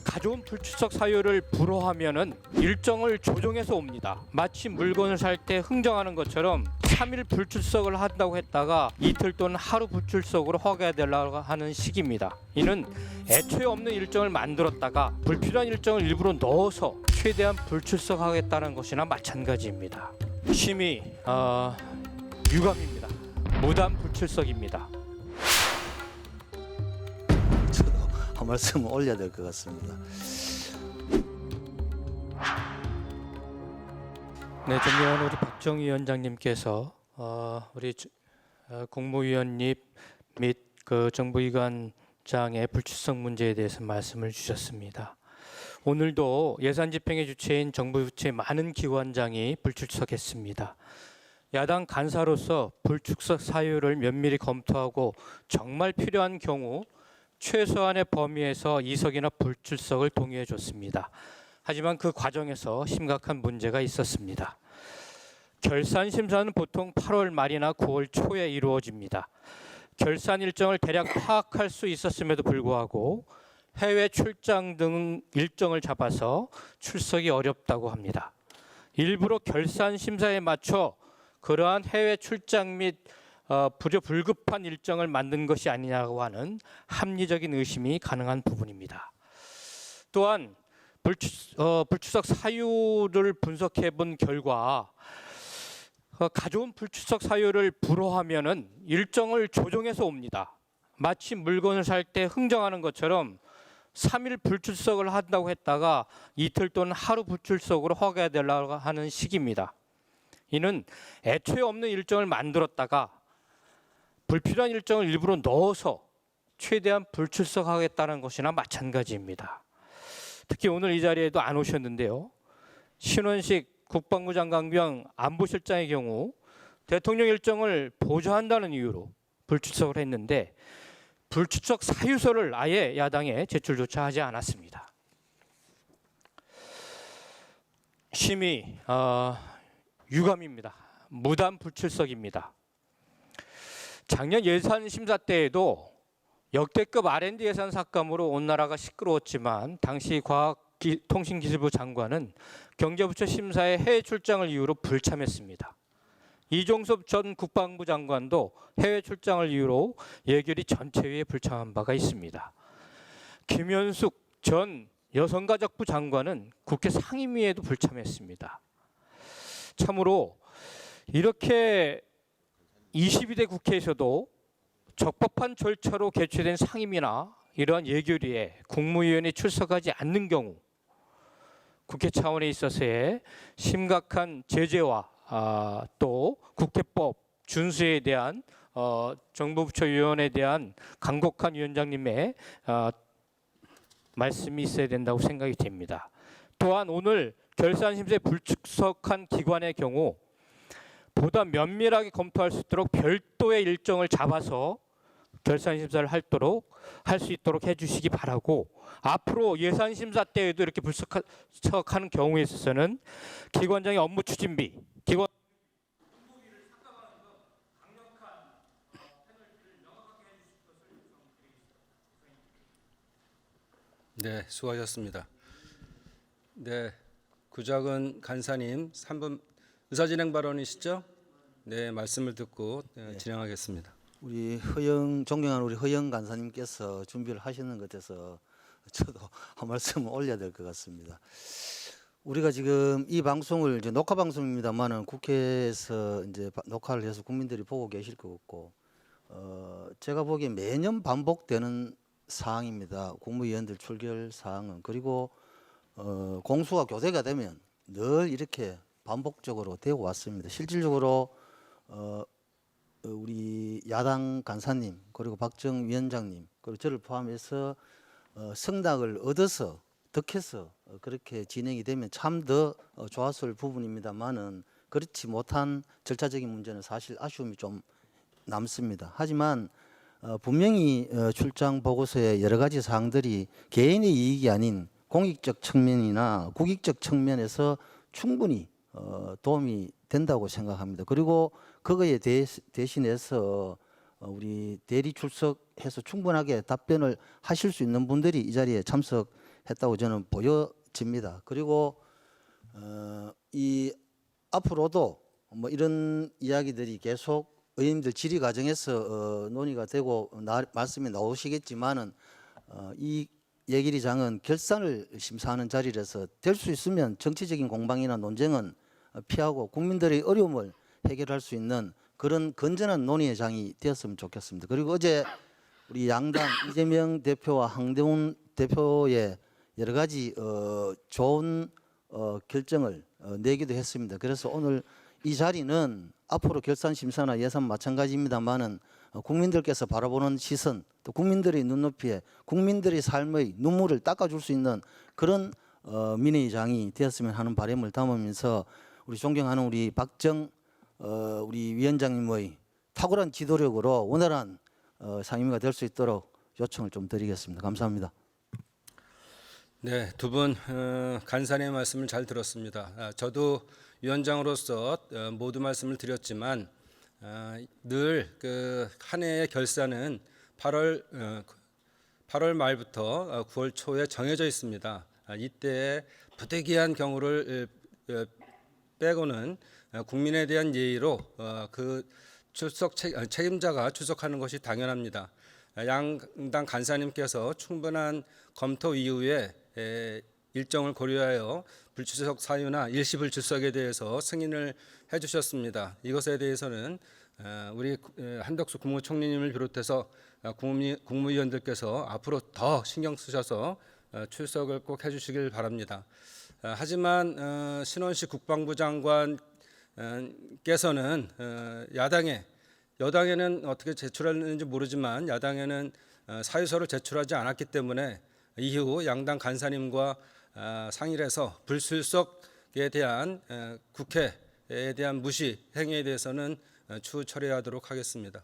가져온 불출석 사유를 불허하면은 일정을 조정해서 옵니다. 마치 물건을 살 때 흥정하는 것처럼 3일 불출석을 한다고 했다가 이틀 또는 하루 불출석으로 허가되려고 하는 식입니다. 이는 애초에 없는 일정을 만들었다가 불필요한 일정을 일부러 넣어서 최대한 불출석하겠다는 것이나 마찬가지입니다. 심히 유감입니다. 무단 불출석입니다. 저도 한 말씀 올려야 될 것 같습니다. 네, 전면 우리 박정희 위원장님께서 우리 국무위원님 및 그 정부기관장의 불출석 문제에 대해서 말씀을 주셨습니다. 오늘도 예산 집행의 주체인 정부 부처의 많은 기관장이 불출석했습니다. 야당 간사로서 불출석 사유를 면밀히 검토하고 정말 필요한 경우 최소한의 범위에서 이석이나 불출석을 동의해 줬습니다. 하지만 그 과정에서 심각한 문제가 있었습니다. 결산 심사는 보통 8월 말이나 9월 초에 이루어집니다. 결산 일정을 대략 파악할 수 있었음에도 불구하고 해외 출장 등 일정을 잡아서 출석이 어렵다고 합니다. 일부러 결산 심사에 맞춰 그러한 해외 출장 및 불급한 일정을 만든 것이 아니냐고 하는 합리적인 의심이 가능한 부분입니다. 또한 불출석 사유를 분석해 본 결과 가져온 불출석 사유를 불허하면은 일정을 조정해서 옵니다. 마치 물건을 살 때 흥정하는 것처럼 3일 불출석을 한다고 했다가 이틀 또는 하루 불출석으로 허가되려고 하는 식입니다. 이는 애초에 없는 일정을 만들었다가 불필요한 일정을 일부러 넣어서 최대한 불출석하겠다는 것이나 마찬가지입니다. 특히 오늘 이 자리에도 안 오셨는데요. 신원식 국방부 장관병 안보실장의 경우 대통령 일정을 보좌한다는 이유로 불출석을 했는데 불출석 사유서를 아예 야당에 제출조차 하지 않았습니다. 심히 유감입니다. 무단 불출석입니다. 작년 예산 심사 때에도 역대급 R&D 예산 삭감으로 온 나라가 시끄러웠지만 당시 과학통신기술부 장관은 경제부처 심사에 해외 출장을 이유로 불참했습니다. 이종섭 전 국방부 장관도 해외 출장을 이유로 예결위 전체회의에 불참한 바가 있습니다. 김현숙 전 여성가족부 장관은 국회 상임위에도 불참했습니다. 참으로 이렇게 22대 국회에서도 적법한 절차로 개최된 상임위나 이러한 예결위에 국무위원이 출석하지 않는 경우 국회 차원에 있어서의 심각한 제재와 또 국회법 준수에 대한 정부부처위원회에 대한 강곡한 위원장님의 말씀이 있어야 된다고 생각이 됩니다. 또한 오늘 결산심사에 불출석한 기관의 경우 보다 면밀하게 검토할 수 있도록 별도의 일정을 잡아서 결산심사를 할 수 있도록 해주시기 바라고, 앞으로 예산심사 때에도 이렇게 불출석하는 경우에 있어서는 기관장의 업무 추진비, 기관 네, 수고하셨습니다. 네, 구작은 간사님 3분 의사진행 발언이시죠? 네, 말씀을 듣고 진행하겠습니다. 우리 존경하는 우리 허영 간사님께서 준비를 하시는 것 같아서 저도 한 말씀 올려야 될 것 같습니다. 우리가 지금 이 방송을 이제 녹화 방송입니다만은 국회에서 이제 녹화를 해서 국민들이 보고 계실 것 같고, 제가 보기에 매년 반복되는 사항입니다. 국무위원들 출결 사항은. 그리고 공수가 교대가 되면 늘 이렇게 반복적으로 되어 왔습니다. 실질적으로 우리 야당 간사님 그리고 박정 위원장님 그리고 저를 포함해서 승낙을 얻어서 덕해서 그렇게 진행이 되면 참 더 좋았을 부분입니다만은 그렇지 못한 절차적인 문제는 사실 아쉬움이 좀 남습니다. 하지만 분명히 출장 보고서의 여러 가지 사항들이 개인의 이익이 아닌 공익적 측면이나 국익적 측면에서 충분히 도움이 된다고 생각합니다. 그리고 그거에 대신해서 우리 대리 출석해서 충분하게 답변을 하실 수 있는 분들이 이 자리에 참석해 했다고 저는 보여집니다. 그리고 이 앞으로도 뭐 이런 이야기들이 계속 의원님들 질의 과정에서 논의가 되고 말씀이 나오시겠지만은 이 예결위장은 결산을 심사하는 자리라서 될 수 있으면 정치적인 공방이나 논쟁은 피하고 국민들의 어려움을 해결할 수 있는 그런 건전한 논의의 장이 되었으면 좋겠습니다. 그리고 어제 우리 양당 이재명 대표와 황교안 대표의 여러 가지 좋은 결정을 내기도 했습니다. 그래서 오늘 이 자리는 앞으로 결산 심사나 예산 마찬가지입니다만은 국민들께서 바라보는 시선, 또 국민들의 눈높이에 국민들의 삶의 눈물을 닦아줄 수 있는 그런 민의의 장이 되었으면 하는 바람을 담으면서 우리 존경하는 우리 박정 우리 위원장님의 탁월한 지도력으로 원활한 상임위가 될 수 있도록 요청을 좀 드리겠습니다. 감사합니다. 네, 두 분 간사님의 말씀을 잘 들었습니다. 저도 위원장으로서 모두 말씀을 드렸지만 늘 그 한 해의 결산은 8월 말부터 9월 초에 정해져 있습니다. 이때 부득이한 경우를 빼고는 국민에 대한 예의로 그 출석 책임자가 출석하는 것이 당연합니다. 양당 간사님께서 충분한 검토 이후에 일정을 고려하여 불출석 사유나 일시불출석에 대해서 승인을 해주셨습니다. 이것에 대해서는 우리 한덕수 국무총리님을 비롯해서 국무위원들께서 앞으로 더 신경 쓰셔서 출석을 꼭 해주시길 바랍니다. 하지만 신원식 국방부 장관께서는 여당에는 어떻게 제출했는지 모르지만 야당에는 사유서를 제출하지 않았기 때문에 이후 양당 간사님과 상의를 해서 불출석에 대한 국회에 대한 무시 행위에 대해서는 추후 처리하도록 하겠습니다.